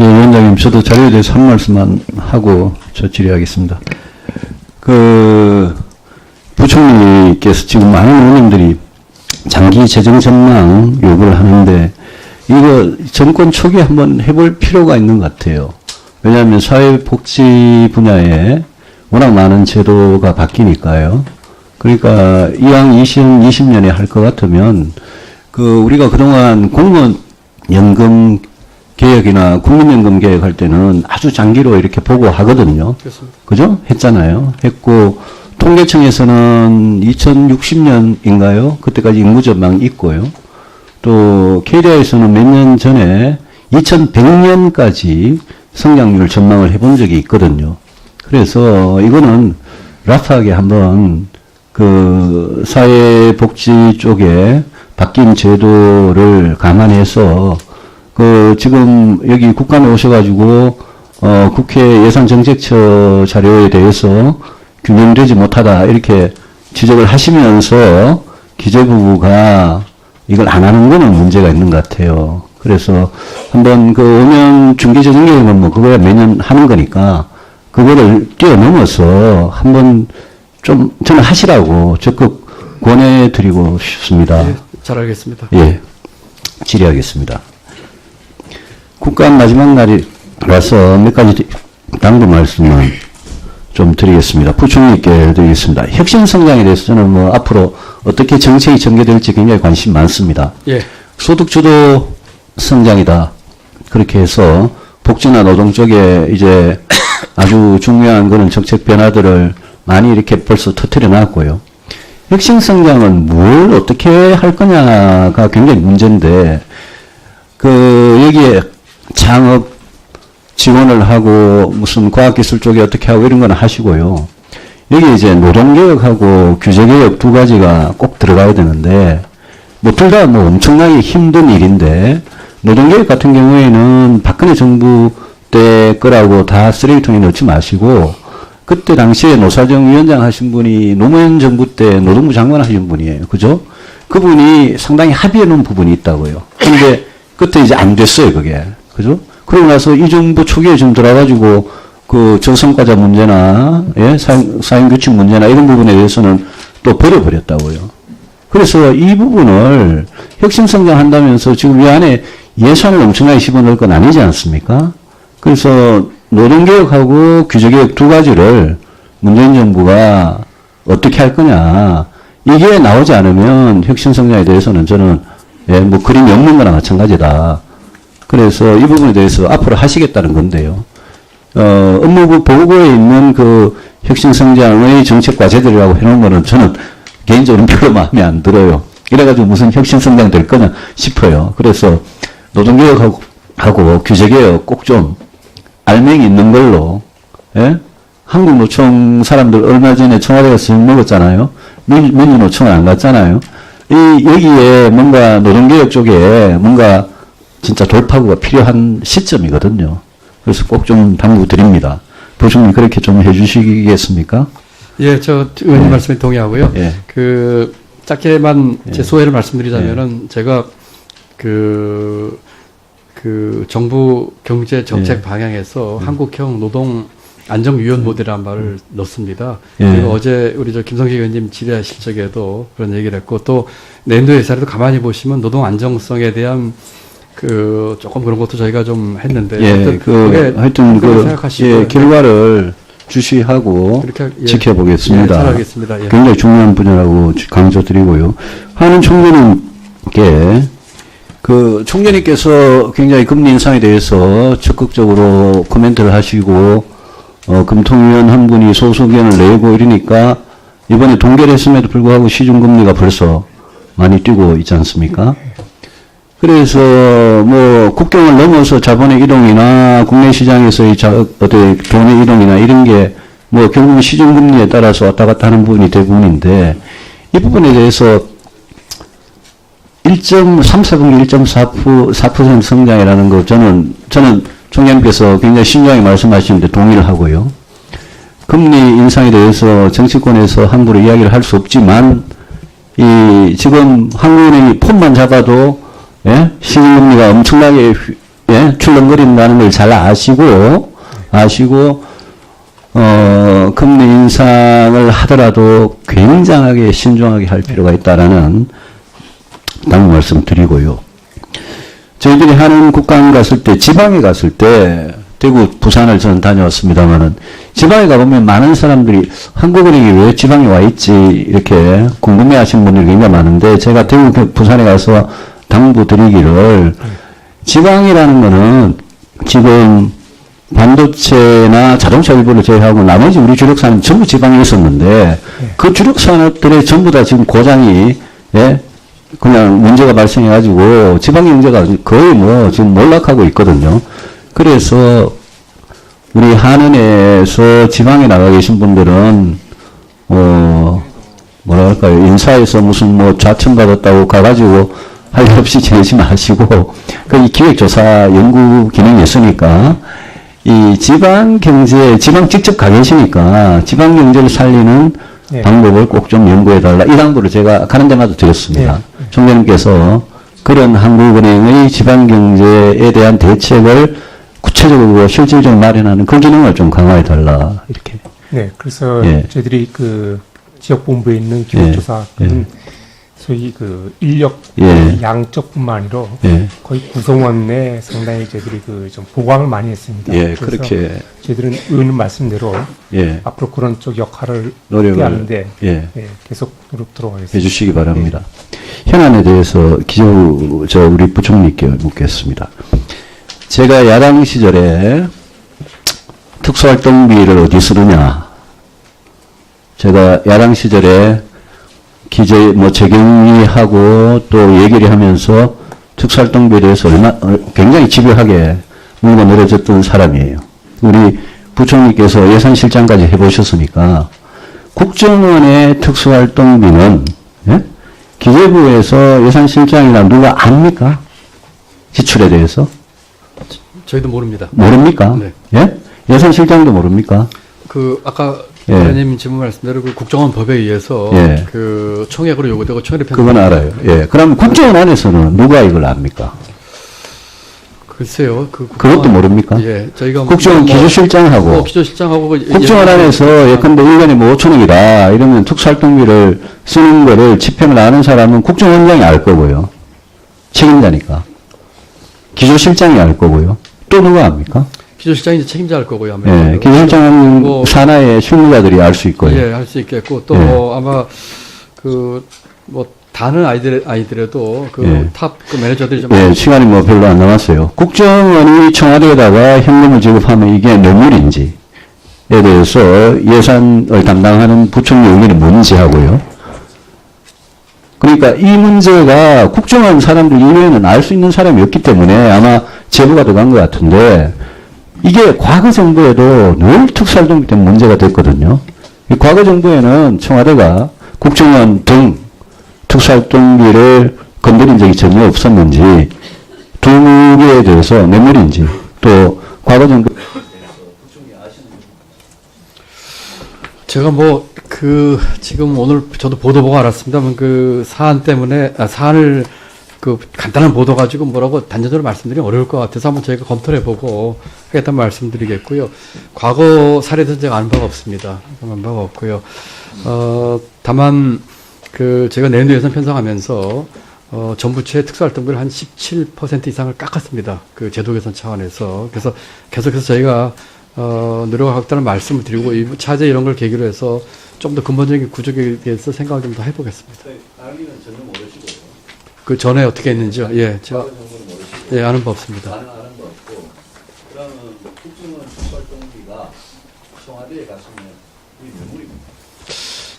예, 위원장님, 저도 자료에 대해서 한 말씀만 하고 저 질의하겠습니다. 부총리께서 지금 많은 의원님들이 장기 재정 전망 요구를 하는데, 이거 정권 초기에 한번 해볼 필요가 있는 것 같아요. 왜냐하면 사회복지 분야에 워낙 많은 제도가 바뀌니까요. 그러니까 이왕 20년에 할 것 같으면, 우리가 그동안 공무원연금 개혁이나 국민연금 개혁할 때는 아주 장기로 이렇게 보고 하거든요. 그렇습니다. 그죠? 했잖아요. 했고, 통계청에서는 2060년인가요? 그때까지 인구 전망 있고요. 또, KDI에서는 몇 년 전에 2100년까지 성장률 전망을 해본 적이 있거든요. 그래서 이거는 라프하게 한번 사회복지 쪽에 바뀐 제도를 감안해서 지금 여기 국감에 오셔가지고 국회 예산정책처 자료에 대해서 균형되지 못하다 이렇게 지적을 하시면서 기재부가 이걸 안 하는 거는 문제가 있는 것 같아요. 그래서 한번 5년 중기재정계획은 뭐 그거야 매년 하는 거니까 그거를 뛰어넘어서 한번 좀 저는 하시라고 적극 권해드리고 싶습니다. 예, 잘 알겠습니다. 예, 질의하겠습니다. 국감 마지막 날이라서 몇 가지 당부 말씀만 좀 드리겠습니다. 부총리께 드리겠습니다. 혁신성장에 대해서 저는 뭐 앞으로 어떻게 정책이 전개될지 굉장히 관심 많습니다. 예. 소득주도 성장이다. 그렇게 해서 복지나 노동 쪽에 이제 아주 중요한 그런 정책 변화들을 많이 이렇게 벌써 터뜨려 놨고요. 혁신성장은 뭘 어떻게 할 거냐가 굉장히 문제인데, 여기에 창업 지원을 하고 무슨 과학기술 쪽에 어떻게 하고 이런 건 하시고요. 여기 이제 노동개혁하고 규제개혁 두 가지가 꼭 들어가야 되는데, 둘 다 뭐 엄청나게 힘든 일인데, 노동개혁 같은 경우에는 박근혜 정부 때 거라고 다 쓰레기통에 넣지 마시고, 그때 당시에 노사정 위원장 하신 분이 노무현 정부 때 노동부 장관 하신 분이에요. 그죠? 그분이 상당히 합의해 놓은 부분이 있다고요. 근데 그때 이제 안 됐어요, 그게. 그죠? 그러고 나서 이 정부 초기에 좀 들어가지고 저성과자 문제나, 예? 사행규칙 문제나 이런 부분에 대해서는 또 버려버렸다고요. 그래서 이 부분을 혁신성장 한다면서 지금 이 안에 예산을 엄청나게 집어넣을 건 아니지 않습니까? 그래서 노동개혁하고 규제개혁 두 가지를 문재인 정부가 어떻게 할 거냐. 이게 나오지 않으면 혁신성장에 대해서는 저는, 예, 뭐 그림이 없는 거나 마찬가지다. 그래서 이 부분에 대해서 앞으로 하시겠다는 건데요. 업무부 보고에 있는 혁신성장의 정책 과제들이라고 해놓은 거는 저는 개인적으로 별로 마음에 안 들어요. 이래가지고 무슨 혁신성장 될 거냐 싶어요. 그래서 노동개혁하고 규제개혁 꼭 좀 알맹이 있는 걸로, 예? 한국노총 사람들 얼마 전에 청와대 가서 먹었잖아요. 민주노총은 안 갔잖아요. 여기에 뭔가 노동개혁 쪽에 뭔가 진짜 돌파구가 필요한 시점이거든요. 그래서 꼭 좀 당부 드립니다. 부총리 그렇게 좀 해주시겠습니까? 예, 저 의원님 말씀에 동의하고요. 예. 짧게만 제 소회를 말씀드리자면은 제가 정부 경제 정책 방향에서 한국형 노동 안정위원 모델이라는 말을 넣습니다. 그리고 어제 우리 김성식 의원님 질의하실 적에도 그런 얘기를 했고, 또 내년도 예산에도 가만히 보시면 노동 안정성에 대한 조금 그런 것도 저희가 좀 했는데, 하여튼 생각하시고, 결과를 주시하고 지켜보겠습니다. 잘 알겠습니다. 예. 굉장히 중요한 분야라고 강조드리고요. 한은 총재님께 총재님께서 굉장히 금리 인상에 대해서 적극적으로 코멘트를 하시고, 금통위원 한 분이 소수 의견을 내고 이러니까 이번에 동결했음에도 불구하고 시중금리가 벌써 많이 뛰고 있지 않습니까? 그래서 뭐 국경을 넘어서 자본의 이동이나 국내 시장에서의 돈의 이동이나 이런 게 뭐 결국은 시중금리에 따라서 왔다 갔다 하는 부분이 대부분인데, 이 부분에 대해서 1.3분기 1.4% 성장이라는 거 저는 총장님께서 굉장히 신중하게 말씀하시는데 동의를 하고요. 금리 인상에 대해서 정치권에서 함부로 이야기를 할 수 없지만, 지금 한국은행이 폰만 잡아도, 예? 시중금리가 엄청나게 예, 출렁거린다는 걸 잘 아시고, 금리 인상을 하더라도 굉장하게 신중하게 할 필요가 있다라는 당부 말씀 드리고요. 저희들이 하는 국감 갔을 때, 지방에 갔을 때, 대구, 부산을 저는 다녀왔습니다만은, 지방에 가보면 많은 사람들이 한국은행이 왜 지방에 와 있지, 이렇게 궁금해 하시는 분들이 굉장히 많은데, 제가 대구, 부산에 가서 당부 드리기를, 지방이라는 거는 지금 반도체나 자동차 일부를 제외하고 나머지 우리 주력 산업 전부 지방에 있었는데, 그 주력 산업들의 전부 다 지금 고장이, 예, 그냥 문제가 발생해가지고 지방 경제가 거의 뭐 지금 몰락하고 있거든요. 그래서 우리 한은에서 지방에 나가 계신 분들은 뭐랄까요, 인사에서 무슨 뭐 좌천 받았다고 가가지고 할 일 없이 지내지 마시고 그 기획조사 연구 기능이 있으니까 이 지방 경제, 지방 직접 가 계시니까 지방 경제를 살리는 방법을 꼭 좀 연구해달라. 이 당부를 제가 가는 데마다 드렸습니다. 총장님께서 그런 한국은행의 지방경제에 대한 대책을 구체적으로 실질적으로 마련하는 그 기능을 좀 강화해달라. 이렇게. 네, 그래서 저희들이 그 지역본부에 있는 기획조사는 소위 그 인력 양적뿐만 아니라 거의 구성원 내 상당히 저희들이 그 좀 보강을 많이 했습니다. 예, 그렇게 저희들은 의원님 말씀대로 앞으로 그런 쪽 역할을 노력을 하는데 계속 노력하도록 하겠습니다. 해주시기 바랍니다. 현안에 대해서 우리 부총리께 묻겠습니다. 제가 야당 시절에 특수활동비를 어디 쓰느냐? 제가 야당 시절에 재경리하고 또 얘기를 하면서 특수활동비에 대해서 굉장히 집요하게 물고 늘어졌던 사람이에요. 우리 부총리께서 예산실장까지 해보셨으니까 국정원의 특수활동비는 기재부에서 예산실장이나 누가 압니까? 지출에 대해서? 저희도 모릅니다. 모릅니까? 네. 예? 예산실장도 모릅니까? 아까 의원님 질문 말씀대로 그 국정원 법에 의해서 그 총액으로 요구되고 총액을 그건 알아요. 예. 그럼 국정원 안에서는 누가 이걸 압니까? 글쎄요. 그것도 모릅니까? 예. 저희가 국정원 기조실장하고 기조실장하고 국정원 안에서 예컨대 1년에 뭐 5천억이다 이러면 특수활동비를 쓰는 거를 집행을 아는 사람은 국정원장이 알 거고요. 책임자니까. 기조실장이 알 거고요. 또 누가 압니까? 기조실장이 이제 책임자일 거고요. 예, 기조실장은 산하의 실무자들이 알 수 있고요. 예, 할 수 있겠고 또 아마 다른 아이들에도 탑 매니저들이 좀 시간이 뭐 별로 안 남았어요. 국정원이 청와대에다가 현금을 지급하면 이게 뇌물인지에 대해서 예산을 담당하는 부총리 의견이 뭔지 하고요. 그러니까 이 문제가 국정원 사람들 이외에는 알 수 있는 사람이 없기 때문에 아마 제보가 들어간 것 같은데 이게 과거 정부에도 늘 특수활동비 때문에 문제가 됐거든요. 이 과거 정부에는 청와대가 국정원 등 특수활동비를 건드린 적이 전혀 없었는지 두 개에 대해서 뇌물인지 또 과거 정부 제가 지금 오늘 저도 보도 보고 알았습니다만 그 사안 때문에 사안을 간단한 보도 가지고 뭐라고 단전적으로 말씀드리기 어려울 것 같아서 한번 저희가 검토를 해보고 하겠다는 말씀드리겠고요. 과거 사례도 제가 아는 바가 없습니다. 아는 바가 없고요. 다만 제가 내년도 예산 편성하면서 정부채 특수활동비를 한 17% 이상을 깎았습니다. 그 제도 개선 차원에서. 그래서 계속해서 저희가 노력하겠다는 말씀을 드리고 이 차제 이런 걸 계기로 해서 좀 더 근본적인 구조에 대해서 생각을 좀 더 해보겠습니다. 알기는 전혀 모르시고요. 그 전에 어떻게 했는지요? 예, 제가 아는 바 없습니다. 아는 바 없고 그러면 국정원 특수활동비가 청와대에 갔으면 이 뇌물입니다.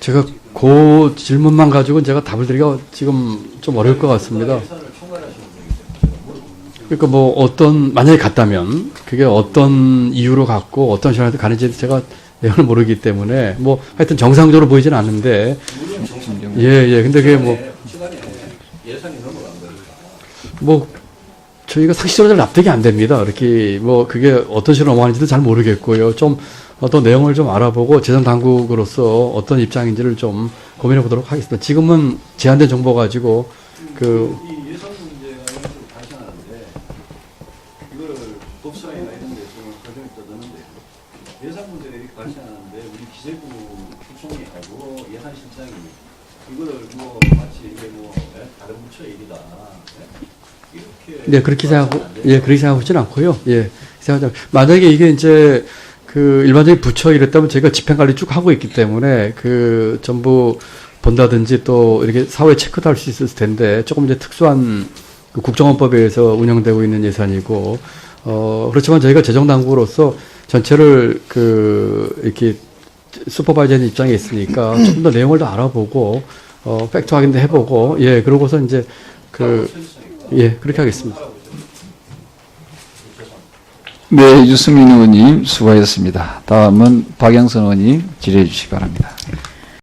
제가 그 질문만 가지고는 제가 답을 드리기가 지금 좀 어려울 것 같습니다. 그러니까 만약에 갔다면 그게 어떤 이유로 갔고 어떤 시간에 가는지 제가 내용을 모르기 때문에 하여튼 정상적으로 보이지는 않는데 근데 그게 예산이 넘어간 거예요. 저희가 상식적으로 잘 납득이 안 됩니다. 이렇게 그게 어떤 식으로 넘어가는지도 잘 모르겠고요. 좀 어떤 내용을 좀 알아보고 재정 당국으로서 어떤 입장인지를 좀 고민해 보도록 하겠습니다. 지금은 제한된 정보 가지고 이 예산 문제가 발생하는데 이걸 이런 데서 설명이 떠드는데요. 예산 문제가 이렇게 발생하는데 우리 기재부 부총리하고 예산실장이 이거를 뭐 마치 이게 뭐 다른 부처의 일이다. 이렇게 네, 그렇게 생각하고, 예, 그렇게 생각하지는 않고요. 예, 생각하지 만약에 이게 이제 그 일반적인 부처 이랬다면 저희가 집행관리 쭉 하고 있기 때문에 그 전부 본다든지 또 이렇게 사후에 체크도 할 수 있을 텐데 조금 이제 특수한 그 국정원법에 의해서 운영되고 있는 예산이고, 그렇지만 저희가 재정당국으로서 전체를 그 이렇게 슈퍼바이저의 입장에 있으니까 조금 더 내용을 더 알아보고, 팩트 확인도 해보고, 예, 그러고서 이제 예, 그렇게 하겠습니다. 네, 유승민 의원님 수고하셨습니다. 다음은 박영선 의원님 질의해 주시기 바랍니다.